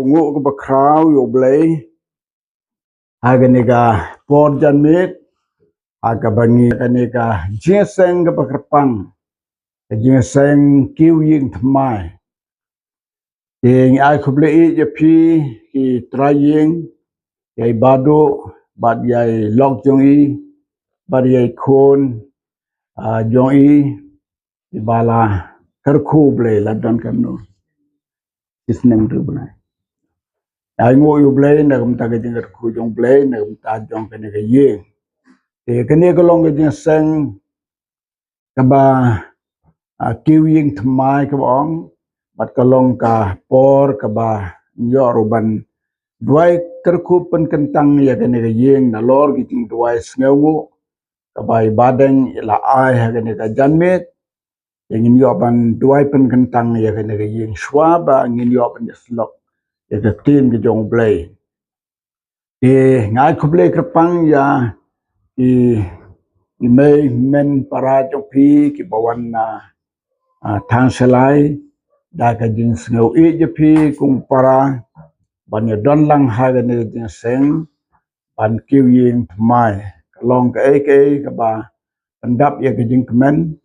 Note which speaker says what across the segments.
Speaker 1: ungu ke bakrau yo blay aganiga por janmit aga bangi aganiga ginseng ke bakrpang ginseng kiu ying thmai ing ai khuble I je phi ki trying yai bado bad yai lok jong I bad yai khon jong I ibala karkhu blay ladon kanu isnem tu bunai ai ngo yu blay na kum ta ke jing karkhu jong blay na kum ta jong ke ne ke yeng te ke ne ko long ke ginseng ka ba kiu ying thmai ka bong bat ka long ka por ka ba yo ruban duai karkhu pen kentang ya ke ne ke yeng na lor ki ting duai sneu ka bai badeng la ai ha ke ne ka janmet ingin yo ban duai pen kentang ya ke ne ke yeng shwa ba ingin yo ban slok ya ke tin ke jong blay ngai khuble kerpang ya i mei men para jong phi ki bawan na thang selai da ka jing sneu I je phi kung para ban ya don lang ha ga ne jing seng ban kiu ying mai long ka ka ba pendap ya ke jing kemen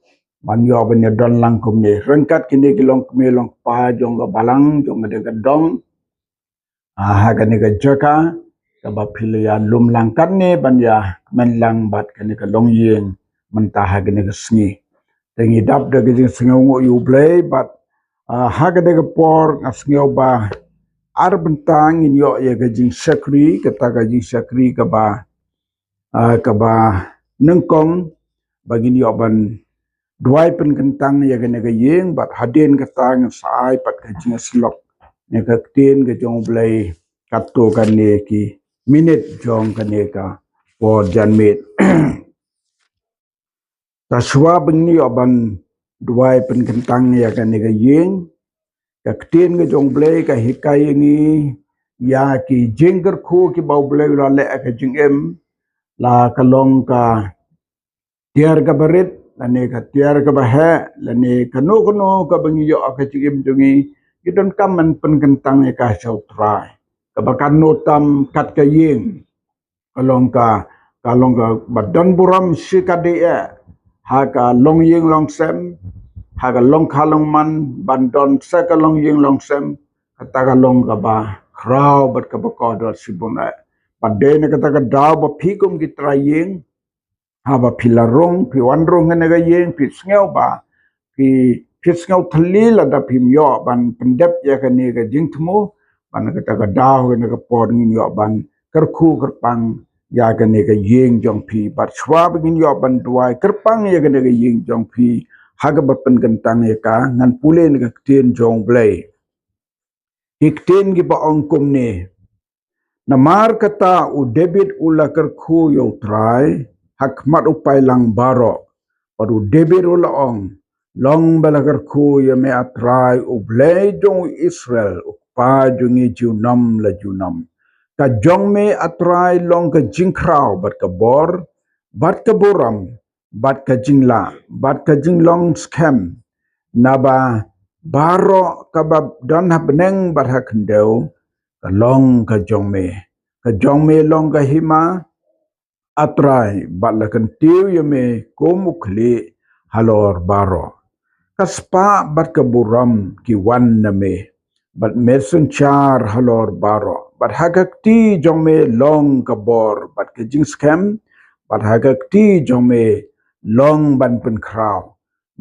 Speaker 1: ban yo ban ya don lang kum ne rengkat kini ki long kme long pa jong ga balang jong ga dong ha ga ne ga jaka ka ba philian lum lang kan ne ban ya men lang bat ka ne ka long yeng mentah ha ga ne ga sngi tengi dap de ge sngo ngo yu blay bat ha ga de ga por sngo ba ar bentang in yo ye ga jing sakri kata ga jing sakri ka ba nengkong bagin yo ban duai pen kentang ye ga ne ga yeng bat haden kata ng sai pat ga jing slok ne ka tin ga jong blay kato kan ne ki minute jong kan ne ka por janmet ta shwa bengni oban duai pen kentang ya kan ne ga yeng ka tin ga jong blay ka hikai ngi ya ki jinger khu ki bau blay la le ka jing em la ka long ka tiar ka barit la ne ka tiar ka ba he la ne ka no ka bengi yo ka jing em jungi idon kaman pen kentang ya ka chau trai ka bakan no tam kat ka yeng kalong ka badon buram sikade ha ka long yeng long sem ha ka long khalong man bandon sa ka long yeng long sem kata ka long ka ba krau bat ka ba ko do sibuna pade ne kata ka daw ba phikum ki trayeng ha ba philarong phi wanrong ne ga yeng phi sngew ba phi sngew thali la da phim yo ban pendep ya ka ne ga jingthmo ban kata ka daw ne ka por ngin yo ban karkhu kerpang ya ga ne ga yeng jong phi bat shwa begin yo ban duai kerpang ya ga ne ga yeng jong phi haga bapen kentang ya ka ngan pule ne ka tin jong blay iktin gi ba ongkum ne namar kata u debit ula karkhu yo trai hakmat upai lang baro paru debit ula ong long bala karkhu ya me atrai u blay jong Israel pa jungi junam la junam ka jong me atrai long ka jingkrau bat ka bor bat ka boram bat ka jingla bat ka jinglong scam naba baro ka ba don ha beneng bat ha kendeu ka long ka jong me long ka hima atrai bat la kan tiu ye me komukli halor baro kaspa bat ka boram ki wan na me bat mersun char halor baro bat hagak ti jong me long ka bor bat ka jing scam bat hagak ti jong me long ban pen kraw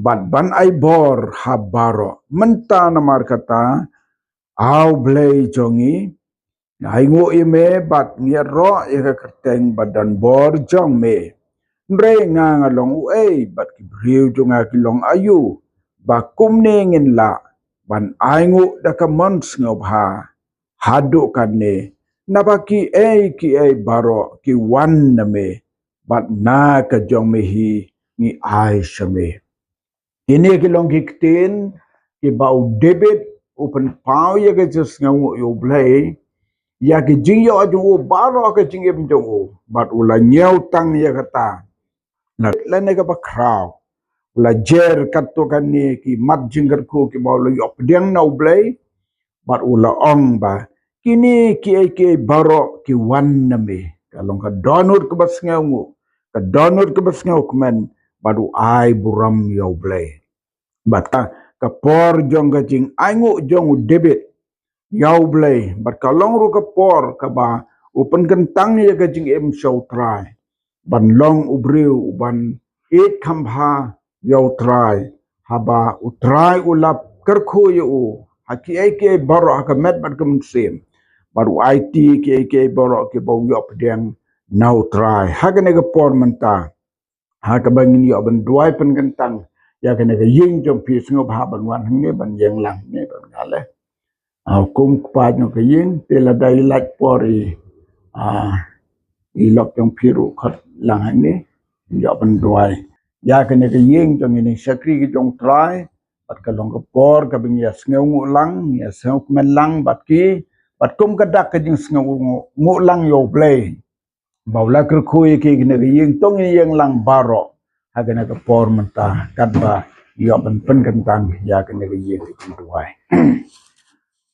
Speaker 1: bat ban ai bor ha baro menta namar kata au blay jongi ai ngo ime bat ngia ro ya ka kerteng badan bor jong me nre nga long u bat ki briu jonga ki long ayu ba kum ne ngin la ban ai ngo da ka mons ngob ha hadu kan ne nabaki baro ki wan na me bat na ka jong me hi ni ai shame ini ki long kiktin ki bau debit open pau ya ke just ngau yo blay ya ki jing yo aju baro ka jing em jong bat ula nyau tang ya kata na la ne ka ba kraw ula jer katto kan ni ki mat jingger ko ki bau lo yo pedeng na blay bat ula ong ba kini ki barok ki wan name kalong ka donut ke basngaw ka donut ke basngaw kemen baru ai buram yau blay bata ka por jong ka jing aingu jong debit yau blay bat kalong ru ka por ka ba open kentang ya ka jing em show try ban long ubriu ban it kambha yau try haba utrai ulap kerko yu haki ai baro haka met bat kem sem baru IT ke boro ke bau yop deng nau try haga ne ga por menta haga bangin yo ban duai pen kentang ya ke ne ga ying jom pi sngo ba ban wan ne ban yeng lang ne ban gale kum pa nyo ke ying te la dai lat pori i lok jom piru khat lang ne yo ban duai ya ke ne ga ying jom ni sakri ke jong try bat ka long ka por ka bing ya sngo lang ya sngo men lang bat ki bat kum ka dak ka jing sngo ngo lang yo play baula ker khu ke ne ga ying tong yeng lang baro haga na ka por menta kat ba yo ban pen kentang ya ke ne ga ying ki duai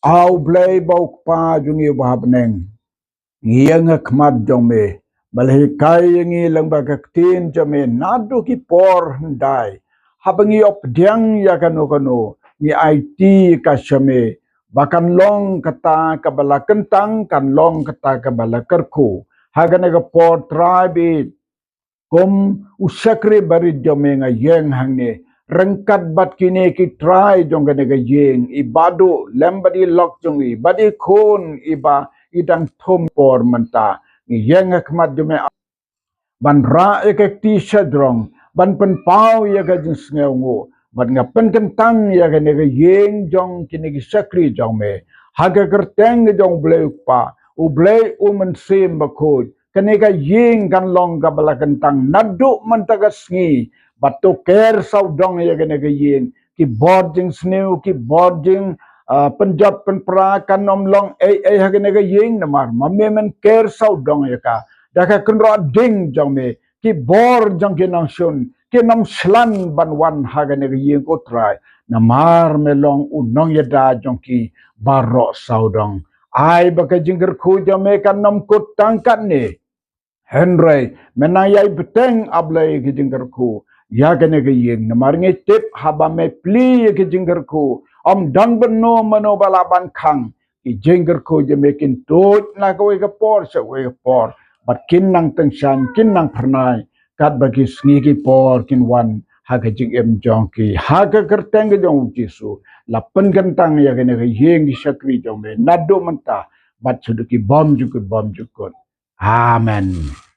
Speaker 1: au play bau pa jung yo ba beneng yeng khmat jong me balhe kai yeng lang ba ka tin jame nadu ki por ndai habang yo pdyang ya kano ni IT ka shame bakan long kata kabala kentang kan long kata kabala kerku haga na ka por tribe kom usakre bari jome nga yeng hangne rengkat bat kine ki try jong ga nega yeng ibado lembadi lok jong i badi khon iba idang thom por manta ni yeng khmat jome ban ra ek ti shadrong ban pen pau ya ga jing sngeungo ban nga pen kentang ya ga nega yeng jong kine ki sakri jong me haga kerteng jong bleu pa u bleu men sim ba khoj kanega ying kan long ka bala kentang nadu mantaga sngi batu ker saudong ya kanega ying ki boarding sneu ki boarding penjap penpra kan nom long ha kanega ying namar mamemen ker saudong ya ka daka kunro ding jong me ki bor jong ki nang shun ki nam slan ban wan ha kanega ying ko try namar melong unong ya da jong ki baro saudong ai baka jingger khu jome kan nom kut tangkat ni Henry menayai beteng ablay ke jinggerku ya kene ke yeng namarnge tip haba me pli ke jinggerku om dang beno mano balaban khang ki jinggerku je mekin tot na ko ke por se we por bat kin nang teng san kin nang pernai kat bagi sngi ki por kin wan ha ke jing em jong ki ha ke kerteng ke jong jisu lapen kentang ya kene ke yeng di sakri jong me nado menta bat suduki bom jukut amen